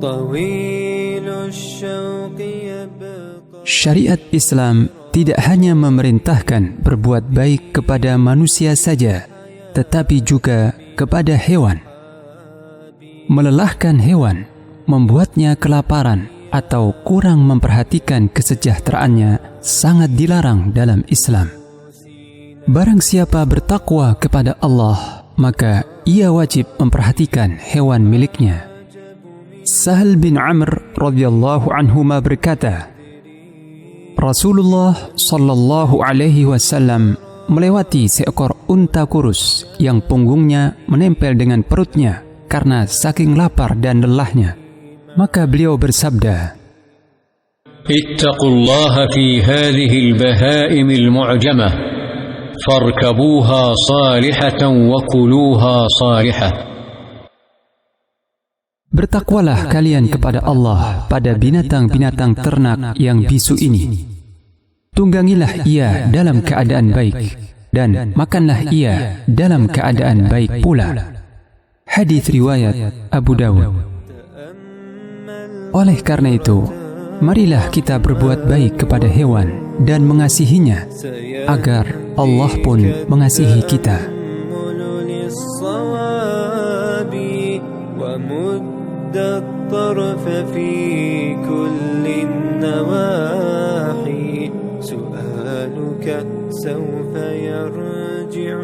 طويل الشوق يبقى. Syariat Islam tidak hanya memerintahkan berbuat baik kepada manusia saja, tetapi juga kepada hewan. Melelahkan hewan, membuatnya kelaparan, atau kurang memperhatikan kesejahteraannya sangat dilarang dalam Islam. Barang siapa bertakwa kepada Allah, maka ia wajib memperhatikan hewan miliknya. Sahal bin Amr radhiyallahu anhuma berkata, Rasulullah sallallahu alaihi wasallam melewati seekor unta kurus yang punggungnya menempel dengan perutnya karena saking lapar dan lelahnya. Maka beliau bersabda, Ittaqullaha fi hadhihi al-bahaim al-mu'jamah farkabuha salihatan wa kuluha salihah. Bertakwalah kalian kepada Allah pada binatang-binatang ternak yang bisu ini. Tunggangilah ia dalam keadaan baik, dan makanlah ia dalam keadaan baik pula. Hadis riwayat Abu Dawud. Oleh karena itu, marilah kita berbuat baik kepada hewan dan mengasihinya, agar Allah pun mengasihi kita. الطرف في كل النواحي سؤالك سوف يرجع